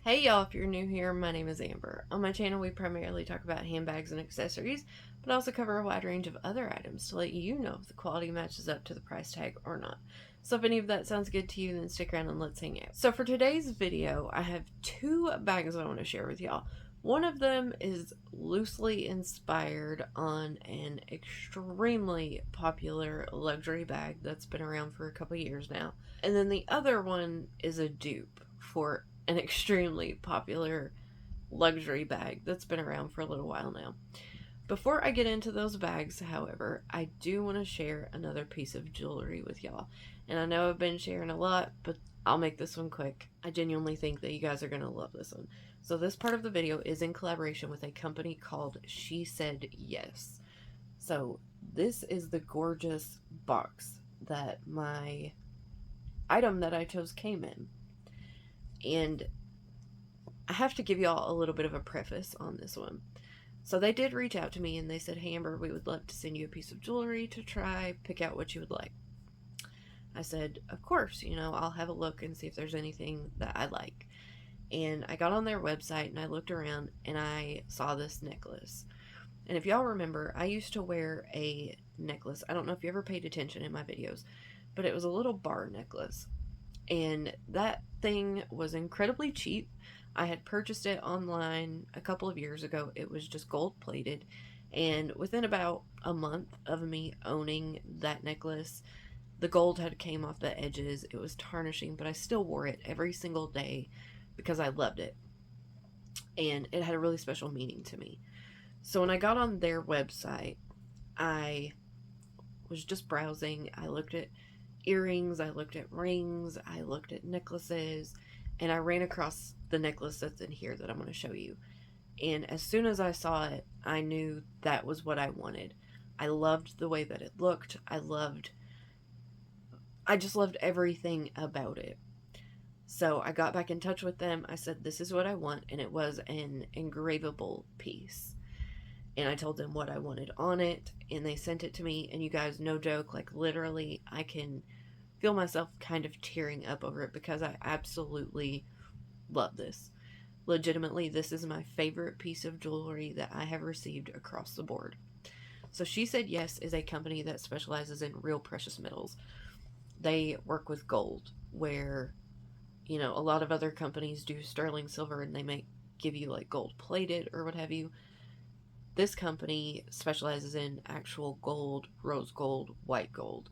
Hey y'all, if you're new here, my name is Amber. On my channel, we primarily talk about handbags and accessories, but also cover a wide range of other items to let you know if the quality matches up to the price tag or not. So if any of that sounds good to you, then stick around and let's hang out. So for today's video, I have two bags I want to share with y'all. One of them is loosely inspired on an extremely popular luxury bag that's been around for a couple years now. And then the other one is a dupe for an extremely popular luxury bag that's been around for a little while now. Before I get into those bags, however, I do want to share another piece of jewelry with y'all. And I know I've been sharing a lot, but I'll make this one quick. I genuinely think that you guys are going to love this one. So this part of the video is in collaboration with a company called SheSaidYes. So this is the gorgeous box that my item that I chose came in. And I have to give y'all a little bit of a preface on this one. So they did reach out to me and they said, "Hey Amber, we would love to send you a piece of jewelry to try, pick out what you would like." I said, of course, I'll have a look and see if there's anything that I like. And I got on their website and I looked around and I saw this necklace. And if y'all remember, I used to wear a necklace. I don't know if you ever paid attention in my videos, but it was a little bar necklace. And that thing was incredibly cheap. I had purchased it online a couple of years ago. It was just gold plated, and within about a month of me owning that necklace, the gold had came off the edges. It was tarnishing, but I still wore it every single day because I loved it, and it had a really special meaning to me. So when I got on their website, I was just browsing. I looked at earrings, I looked at rings, I looked at necklaces, and I ran across the necklace that's in here that I'm going to show you. And as soon as I saw it, I knew that was what I wanted. I loved the way that it looked. I just loved everything about it. So I got back in touch with them. I said, "This is what I want," and it was an engravable piece. And I told them what I wanted on it, and they sent it to me. And you guys, no joke, like literally, I can feel myself kind of tearing up over it because I absolutely love this. Legitimately, this is my favorite piece of jewelry that I have received across the board. So SheSaidYes is a company that specializes in real precious metals. They work with gold, where, a lot of other companies do sterling silver and they may give you like gold plated or what have you. This company specializes in actual gold, rose gold, white gold.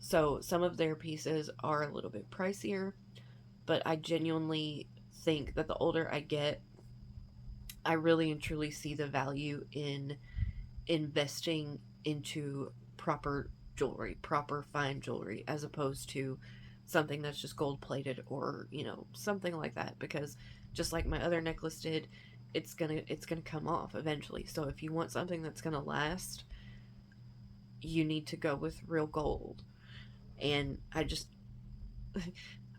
So some of their pieces are a little bit pricier, but I genuinely think that the older I get, I really and truly see the value in investing into proper jewelry, proper fine jewelry, as opposed to something that's just gold plated or, something like that. Because just like my other necklace did, it's gonna come off eventually. So if you want something that's gonna last, you need to go with real gold. And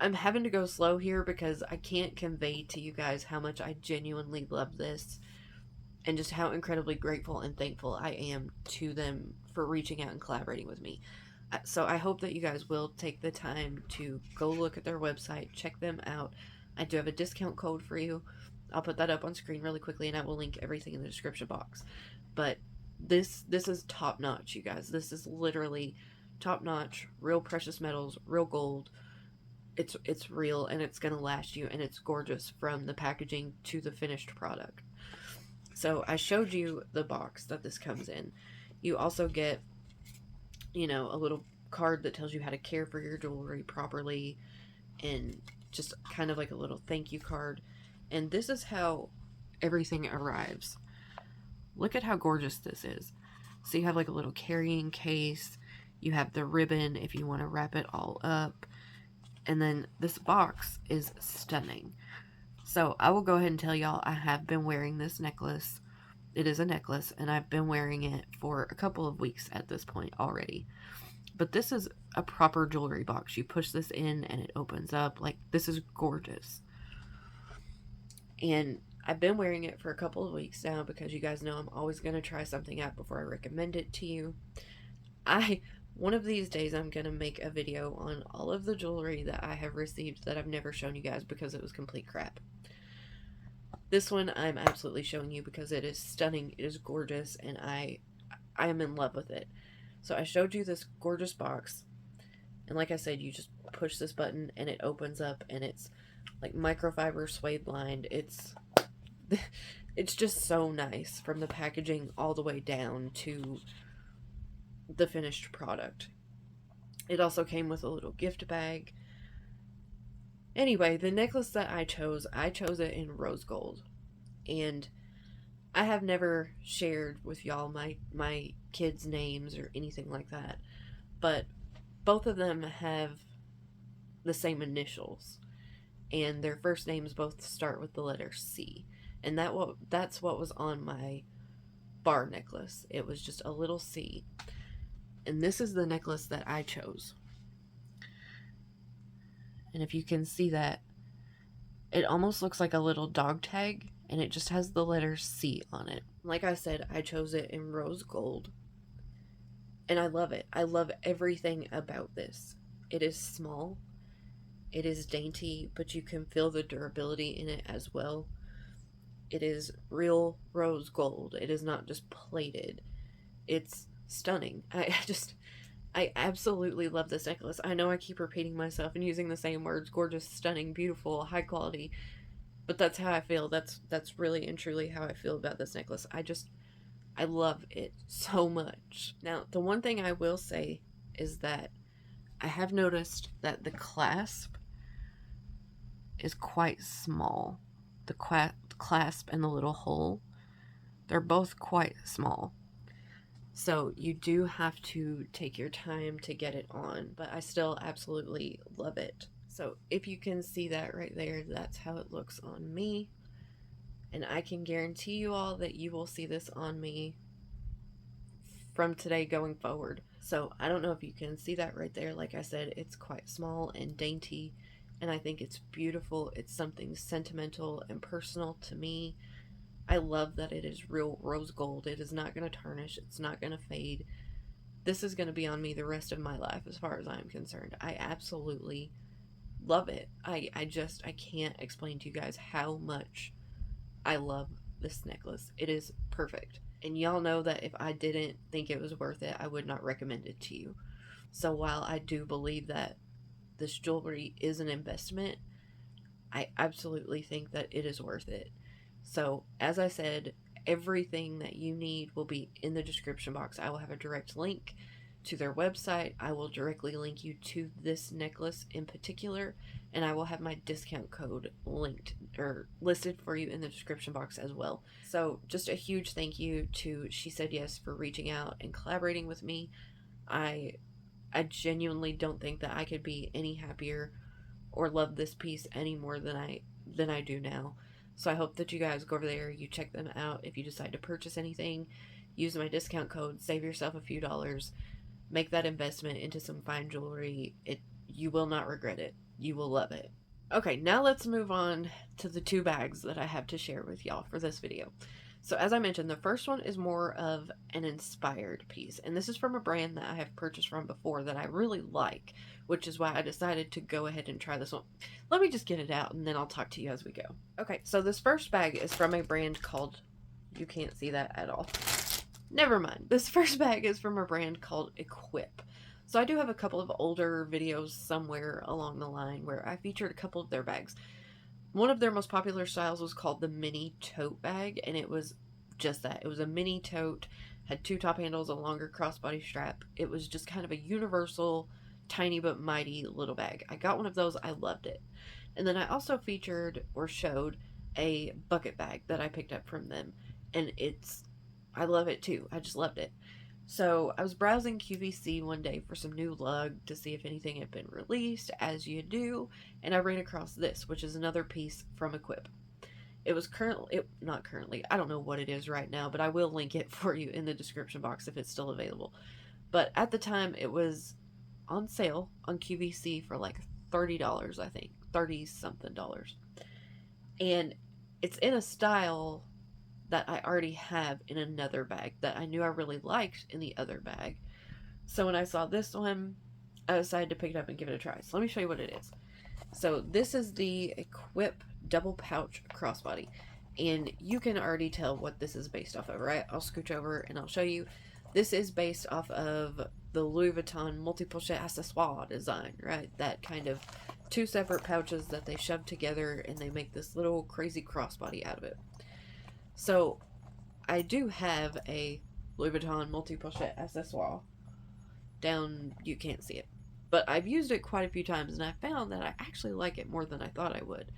I'm having to go slow here because I can't convey to you guys how much I genuinely love this and just how incredibly grateful and thankful I am to them for reaching out and collaborating with me. So I hope that you guys will take the time to go look at their website, check them out. I do have a discount code for you. I'll put that up on screen really quickly, and I will link everything in the description box. But this is top notch, you guys. This is literally top notch, real precious metals, real gold. It's real, and it's gonna last you, and it's gorgeous from the packaging to the finished product. So I showed you the box that this comes in. You also get, a little card that tells you how to care for your jewelry properly, and just kind of like a little thank you card. And this is how everything arrives. Look at how gorgeous this is. So you have like a little carrying case. You have the ribbon if you want to wrap it all up. And then this box is stunning. So I will go ahead and tell y'all, I have been wearing this necklace. It is a necklace, and I've been wearing it for a couple of weeks at this point already. But this is a proper jewelry box. You push this in and it opens up. Like, this is gorgeous. And I've been wearing it for a couple of weeks now because you guys know I'm always going to try something out before I recommend it to you. One of these days I'm going to make a video on all of the jewelry that I have received that I've never shown you guys because it was complete crap. This one I'm absolutely showing you because it is stunning, it is gorgeous, and I am in love with it. So I showed you this gorgeous box, and like I said, you just push this button and it opens up, and it's like microfiber suede lined. It's just so nice from the packaging all the way down to the finished product. It also came with a little gift bag. Anyway, the necklace that I chose it in rose gold. And I have never shared with y'all my kids' names or anything like that. But both of them have the same initials. And their first names both start with the letter C. And that's what was on my bar necklace. It was just a little C. And this is the necklace that I chose. And if you can see that, it almost looks like a little dog tag, and it just has the letter C on it. Like I said, I chose it in rose gold, and I love it. I love everything about this. It is small, it is dainty, but you can feel the durability in it as well. It is real rose gold. It is not just plated. It's stunning. I absolutely love this necklace. I know I keep repeating myself and using the same words: gorgeous, stunning, beautiful, high quality, but that's how I feel. That's really and truly how I feel about this necklace. I love it so much. Now, the one thing I will say is that I have noticed that the clasp is quite small. The clasp and the little hole, they're both quite small. So you do have to take your time to get it on, but I still absolutely love it. So if you can see that right there, that's how it looks on me. And I can guarantee you all that you will see this on me from today going forward. So I don't know if you can see that right there. Like I said, it's quite small and dainty, and I think it's beautiful. It's something sentimental and personal to me. I love that it is real rose gold. It is not going to tarnish. It's not going to fade. This is going to be on me the rest of my life as far as I'm concerned. I absolutely love it. I can't explain to you guys how much I love this necklace. It is perfect. And y'all know that if I didn't think it was worth it, I would not recommend it to you. So while I do believe that this jewelry is an investment, I absolutely think that it is worth it. So, as I said, everything that you need will be in the description box. I will have a direct link to their website. I will directly link you to this necklace in particular, and I will have my discount code linked or listed for you in the description box as well. So, just a huge thank you to SheSaidYes for reaching out and collaborating with me. I genuinely don't think that I could be any happier or love this piece any more than I do now. So I hope that you guys go over there, you check them out. If you decide to purchase anything, use my discount code, save yourself a few dollars, make that investment into some fine jewelry. You will not regret it. You will love it. Okay, now let's move on to the two bags that I have to share with y'all for this video. So as I mentioned, the first one is more of an inspired piece, and this is from a brand that I have purchased from before that I really like, which is why I decided to go ahead and try this one. Let me just get it out and then I'll talk to you as we go. Okay, so this first bag is from a brand called, you can't see that at all. Never mind. This first bag is from a brand called IHKWIP. So I do have a couple of older videos somewhere along the line where I featured a couple of their bags. One of their most popular styles was called the mini tote bag, and it was just that. It was a mini tote, had two top handles, a longer crossbody strap. It was just kind of a universal, tiny but mighty little bag. I got one of those. I loved it. And then I also featured or showed a bucket bag that I picked up from them, and I love it too. I just loved it. So I was browsing QVC one day for some new lug to see if anything had been released, as you do, and I ran across this, which is another piece from IHKWIP. It was not currently, I don't know what it is right now, but I will link it for you in the description box if it's still available. But at the time, it was on sale on QVC for like $30, I think, 30 something dollars. And it's in a style that I already have in another bag that I knew I really liked in the other bag. So when I saw this one, I decided to pick it up and give it a try. So let me show you what it is. So this is the IHKWIP double pouch crossbody. And you can already tell what this is based off of, right? I'll scooch over and I'll show you. This is based off of the Louis Vuitton multi-pochette accessoire design, right? That kind of two separate pouches that they shove together and they make this little crazy crossbody out of it. So I do have a Louis Vuitton multi-pochette accessoire down, you can't see it, but I've used it quite a few times and I found that I actually like it more than I thought I would.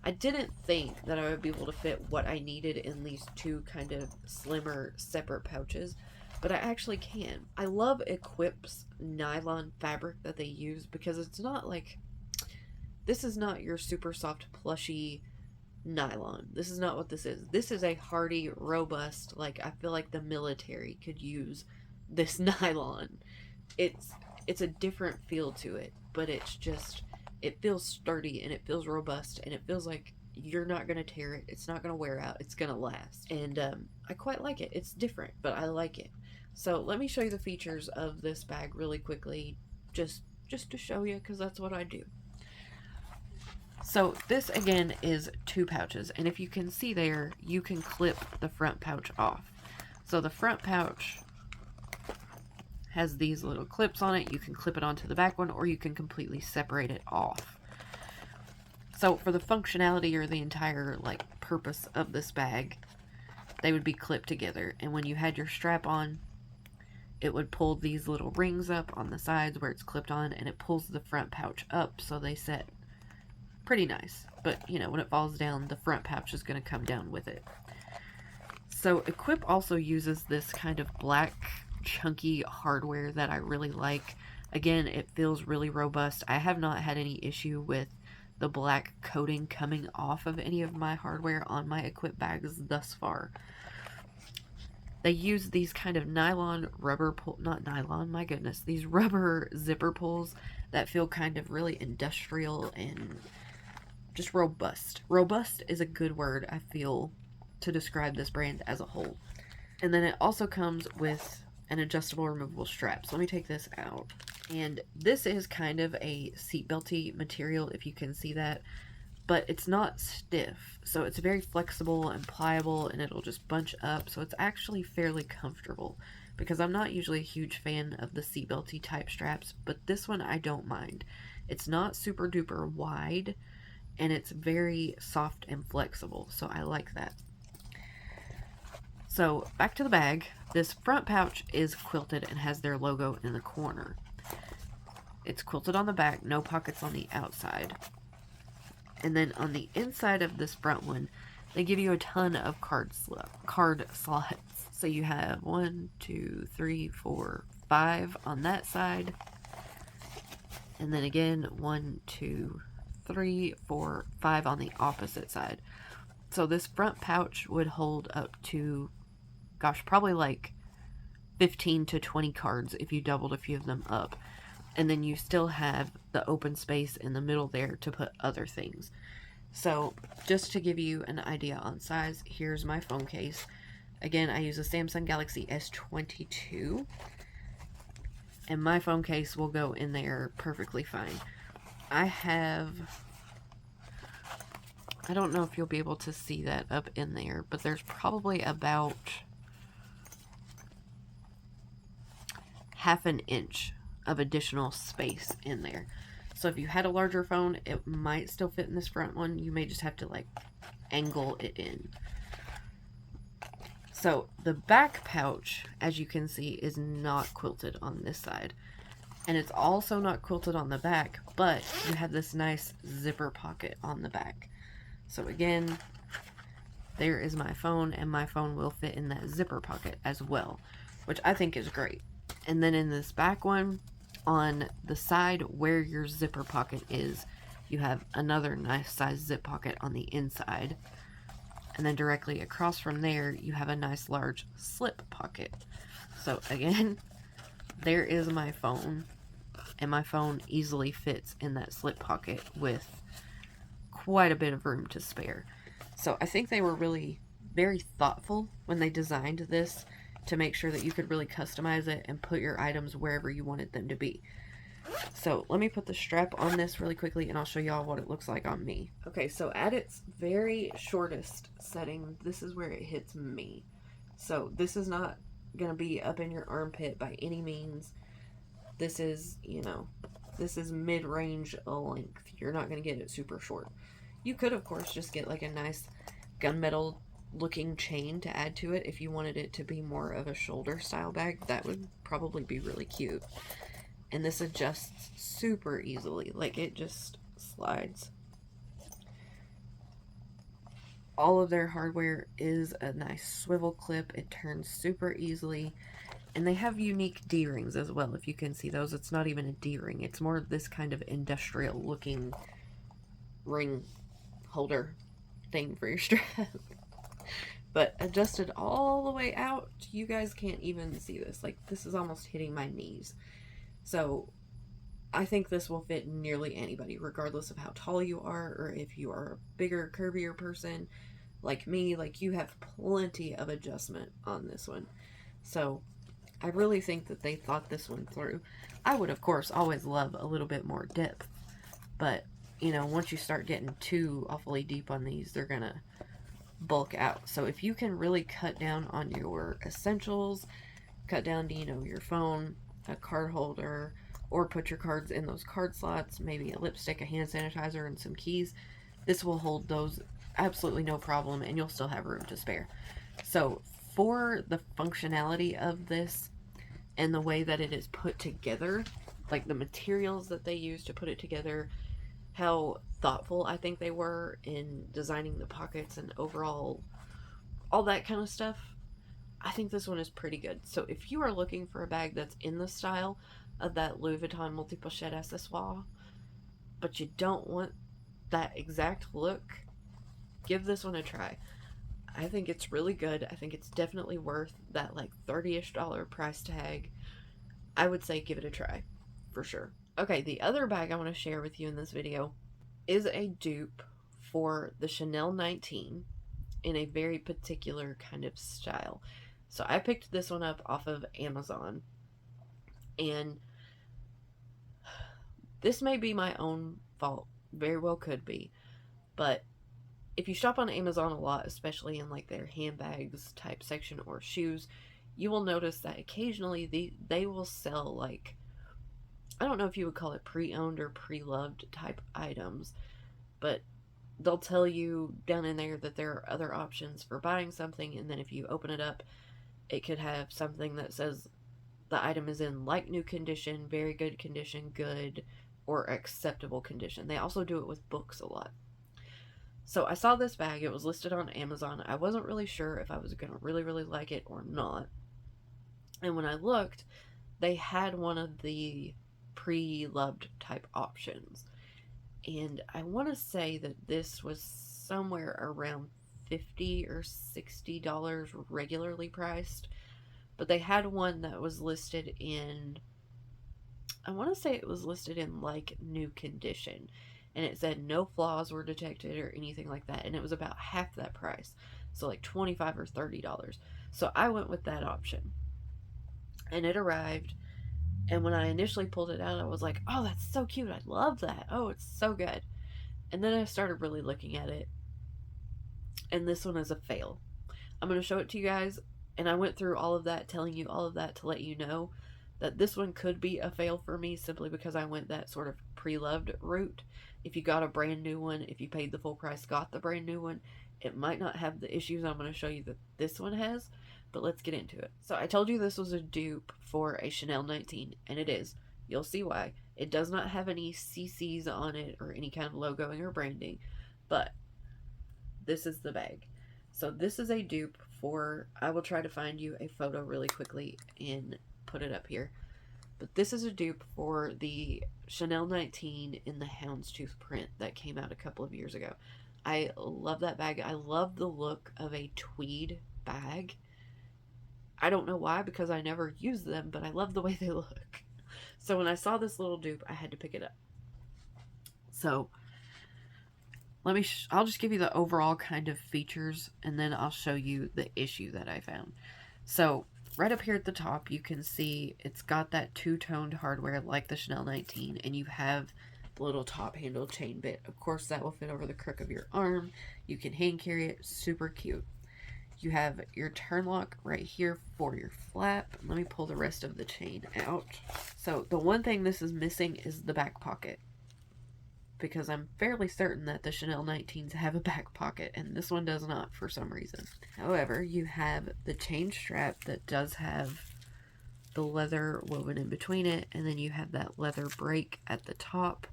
I didn't think that I would be able to fit what I needed in these two kind of slimmer separate pouches, but I actually can. I love IHKWIP's nylon fabric that they use because it's not like, this is not your super soft plushy nylon. This is not what this is. This is a hardy, robust, like I feel like the military could use this nylon. It's a different feel to it, but it's just, it feels sturdy and it feels robust and it feels like you're not going to tear it. It's not going to wear out. It's going to last. And I quite like it. It's different, but I like it. So let me show you the features of this bag really quickly, just to show you, because that's what I do. So this again is two pouches, and if you can see there, you can clip the front pouch off. So the front pouch has these little clips on it. You can clip it onto the back one, or you can completely separate it off. So for the functionality or the entire like purpose of this bag, they would be clipped together, and when you had your strap on, it would pull these little rings up on the sides where it's clipped on, and it pulls the front pouch up so they set pretty nice. But you know, when it falls down, the front pouch is going to come down with it. So IHKWIP also uses this kind of black chunky hardware that I really like. Again, it feels really robust. I have not had any issue with the black coating coming off of any of my hardware on my IHKWIP bags thus far. They use these kind of nylon rubber pull, not nylon, my goodness, these rubber zipper pulls that feel kind of really industrial and just robust. Robust is a good word, I feel, to describe this brand as a whole. And then it also comes with an adjustable removable strap. So let me take this out. And this is kind of a seatbelty material, if you can see that, but it's not stiff. So it's very flexible and pliable, and it'll just bunch up. So it's actually fairly comfortable, because I'm not usually a huge fan of the seatbelty type straps, but this one I don't mind. It's not super duper wide, and it's very soft and flexible, so I like that. So back to the bag. This front pouch is quilted and has their logo in the corner. It's quilted on the back, no pockets on the outside. And then on the inside of this front one, they give you a ton of card slots. So you have 1, 2, 3, 4, 5 on that side. And then again, 1, 2, 3, 4, 5 on the opposite side. So this front pouch would hold up to, gosh, probably like 15 to 20 cards if you doubled a few of them up. And then you still have the open space in the middle there to put other things. So just to give you an idea on size, here's my phone case. Again, I use a Samsung Galaxy S22, and my phone case will go in there perfectly fine. I don't know if you'll be able to see that up in there, but there's probably about ½ an inch of additional space in there. So if you had a larger phone, it might still fit in this front one. You may just have to like angle it in. So the back pouch, as you can see, is not quilted on this side. And it's also not quilted on the back, but you have this nice zipper pocket on the back. So again, there is my phone, and my phone will fit in that zipper pocket as well, which I think is great. And then in this back one, on the side where your zipper pocket is, you have another nice size zip pocket on the inside. And then directly across from there, you have a nice large slip pocket. So again, there is my phone, and my phone easily fits in that slip pocket with quite a bit of room to spare. So I think they were really very thoughtful when they designed this to make sure that you could really customize it and put your items wherever you wanted them to be. So let me put the strap on this really quickly and I'll show y'all what it looks like on me. Okay, so at its very shortest setting, this is where it hits me. So this is not going to be up in your armpit by any means. This is, you know, this is mid-range length. You're not going to get it super short. You could, of course, just get like a nice gunmetal looking chain to add to it if you wanted it to be more of a shoulder style bag. That would probably be really cute. And this adjusts super easily. Like, it just slides. All of their hardware is a nice swivel clip. It turns super easily. And they have unique D-rings as well. If you can see those, it's not even a D-ring. It's more this kind of industrial looking ring holder thing for your strap. But adjusted all the way out, you guys can't even see this. Like, this is almost hitting my knees. So I think this will fit nearly anybody, regardless of how tall you are, or if you are a bigger, curvier person like me. Like, you have plenty of adjustment on this one. So I really think that they thought this one through. I would, of course, always love a little bit more depth, but, you know, once you start getting too awfully deep on these, they're gonna bulk out. So if you can really cut down on your essentials, cut down to, you know, your phone, a card holder, or put your cards in those card slots, maybe a lipstick, a hand sanitizer, and some keys, this will hold those absolutely no problem, and you'll still have room to spare. So for the functionality of this and the way that it is put together, like the materials that they use to put it together, how thoughtful I think they were in designing the pockets and overall all that kind of stuff, I think this one is pretty good. So if you are looking for a bag that's in the style of that Louis Vuitton multi-pochette accessoire, but you don't want that exact look, give this one a try. I think it's really good. I think it's definitely worth that like $30-ish price tag. I would say give it a try, for sure. Okay, the other bag I want to share with you in this video is a dupe for the Chanel 19 in a very particular kind of style. So I picked this one up off of Amazon, and this may be my own fault, very well could be, but if you shop on Amazon a lot, especially in like their handbags type section or shoes, you will notice that occasionally they will sell, like, I don't know if you would call it pre-owned or pre-loved type items, but they'll tell you down in there that there are other options for buying something, and then if you open it up, it could have something that says the item is in like new condition, very good condition, good, or acceptable condition. They also do it with books a lot. So I saw this bag. It was listed on Amazon. I wasn't really sure if I was going to really like it or not. And when I looked, they had one of the pre-loved type options. And I want to say that this was somewhere around $50 or $60 regularly priced. But they had one that was listed in, I want to say it was listed in like new condition. And it said no flaws were detected or anything like that. And it was about half that price. So like $25 or $30. So I went with that option. And it arrived. And when I initially pulled it out, I was like, oh, that's so cute. I love that. Oh, it's so good. And then I started really looking at it. And this one is a fail. I'm going to show it to you guys. And I went through all of that, telling you all of that to let you know that this one could be a fail for me simply because I went that sort of pre-loved route. If you got a brand new one, if you paid the full price, got the brand new one, it might not have the issues I'm going to show you that this one has, but let's get into it. So I told you this was a dupe for a Chanel 19, and it is. You'll see why. It does not have any CCs on it or any kind of logoing or branding, but this is the bag. So this is a dupe for, I will try to find you a photo really quickly and put it up here. But this is a dupe for the Chanel 19 in the Houndstooth print that came out a couple of years ago. I love that bag. I love the look of a tweed bag. I don't know why, because I never use them, but I love the way they look. So when I saw this little dupe, I had to pick it up. So I'll just give you the overall kind of features, and then I'll show you the issue that I found. So right up here at the top, you can see it's got that two-toned hardware like the Chanel 19, and you have the little top handle chain bit. Of course, that will fit over the crook of your arm. You can hand carry it, super cute. You have your turn lock right here for your flap. Let me pull the rest of the chain out. So the one thing this is missing is the back pocket, because I'm fairly certain that the Chanel 19s have a back pocket, and this one does not for some reason. However, you have the chain strap that does have the leather woven in between it, and then you have that leather break at the top,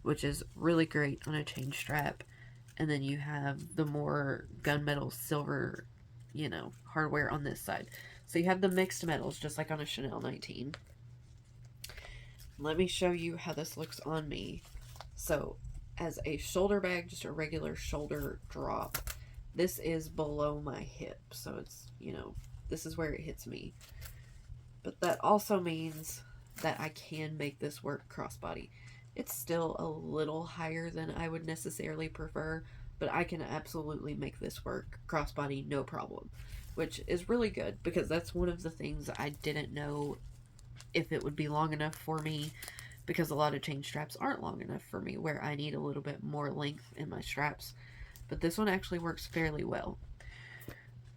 which is really great on a chain strap. And then you have the more gunmetal silver, you know, hardware on this side. So you have the mixed metals, just like on a Chanel 19. Let me show you how this looks on me. So, as a shoulder bag, just a regular shoulder drop, this is below my hip. So it's, you know, this is where it hits me. But that also means that I can make this work crossbody. It's still a little higher than I would necessarily prefer, but I can absolutely make this work crossbody, no problem. Which is really good, because that's one of the things I didn't know if it would be long enough for me, because a lot of chain straps aren't long enough for me, where I need a little bit more length in my straps. But this one actually works fairly well.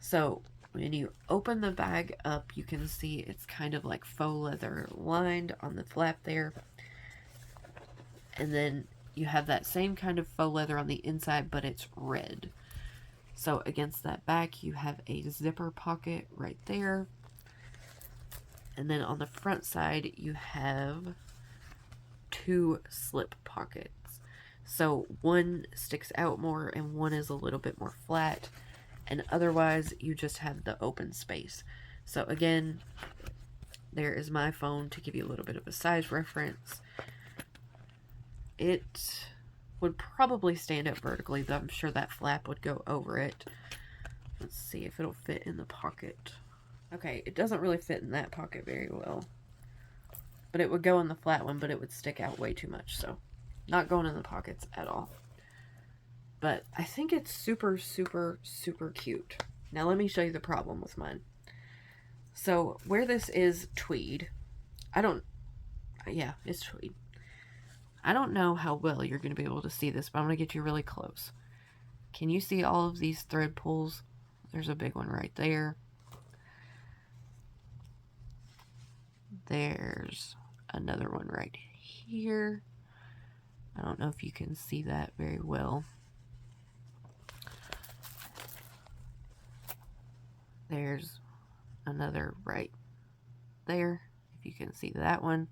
So when you open the bag up, you can see it's kind of like faux leather lined on the flap there. And then you have that same kind of faux leather on the inside, but it's red. So against that back, you have a zipper pocket right there. And then on the front side, you have 2 slip pockets. So one sticks out more and one is a little bit more flat. And otherwise, you just have the open space. So again, there is my phone to give you a little bit of a size reference. It would probably stand up vertically, though I'm sure that flap would go over it. Let's see if it'll fit in the pocket. Okay, it doesn't really fit in that pocket very well. But it would go in the flat one, but it would stick out way too much, so not going in the pockets at all. But I think it's super, super, super cute. Now let me show you the problem with mine. So where this is tweed, yeah, it's tweed. I don't know how well you're going to be able to see this, but I'm going to get you really close. Can you see all of these thread pulls? There's a big one right there. There's another one right here. I don't know if you can see that very well. There's another right there, if you can see that one.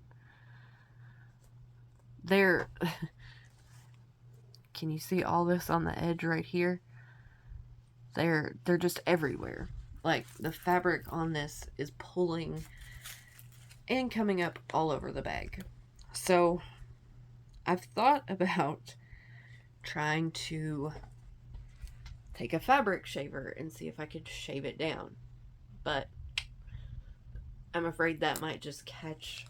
There, can you see all this on the edge right here? They're just everywhere. Like, the fabric on this is pulling and coming up all over the bag. So I've thought about trying to take a fabric shaver and see if I could shave it down, but I'm afraid that might just catch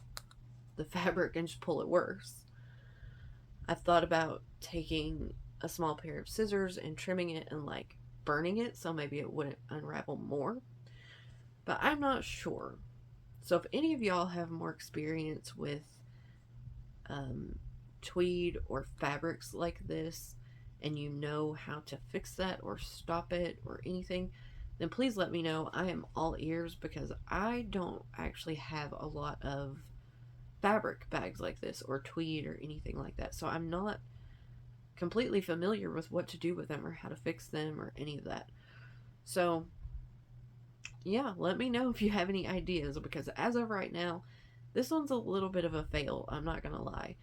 the fabric and just pull it worse. I've thought about taking a small pair of scissors and trimming it and like burning it, so maybe it wouldn't unravel more, but I'm not sure. So if any of y'all have more experience with tweed or fabrics like this, and you know how to fix that or stop it or anything, then please let me know. I am all ears, because I don't actually have a lot of fabric bags like this or tweed or anything like that, so I'm not completely familiar with what to do with them or how to fix them or any of that. So yeah, let me know if you have any ideas, because as of right now, this one's a little bit of a fail, I'm not gonna lie.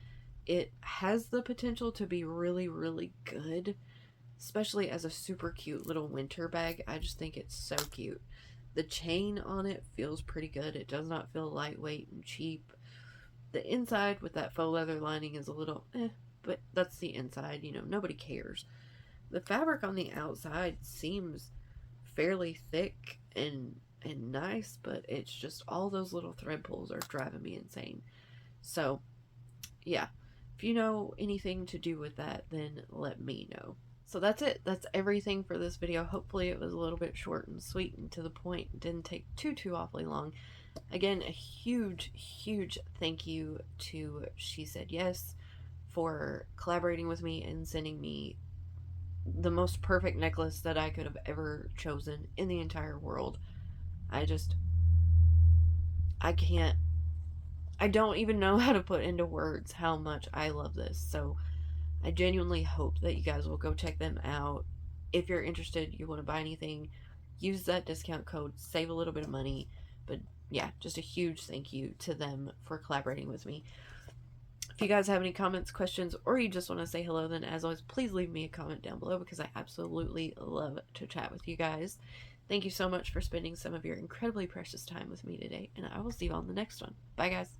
It has the potential to be really, really good, especially as a super cute little winter bag. I just think it's so cute. The chain on it feels pretty good. It does not feel lightweight and cheap. The inside with that faux leather lining is a little but that's the inside, you know, nobody cares. The fabric on the outside seems fairly thick and nice, but it's just all those little thread pulls are driving me insane. So yeah, if you know anything to do with that, then let me know. So that's it. That's everything for this video. Hopefully it was a little bit short and sweet and to the point. Didn't take too awfully long. Again, a huge thank you to SheSaidYes for collaborating with me and sending me the most perfect necklace that I could have ever chosen in the entire world. I don't even know how to put into words how much I love this. So I genuinely hope that you guys will go check them out. If you're interested, you want to buy anything, use that discount code, save a little bit of money. But yeah, just a huge thank you to them for collaborating with me. If you guys have any comments, questions, or you just want to say hello, then as always, please leave me a comment down below because I absolutely love to chat with you guys. Thank you so much for spending some of your incredibly precious time with me today, and I will see you on the next one. Bye, guys.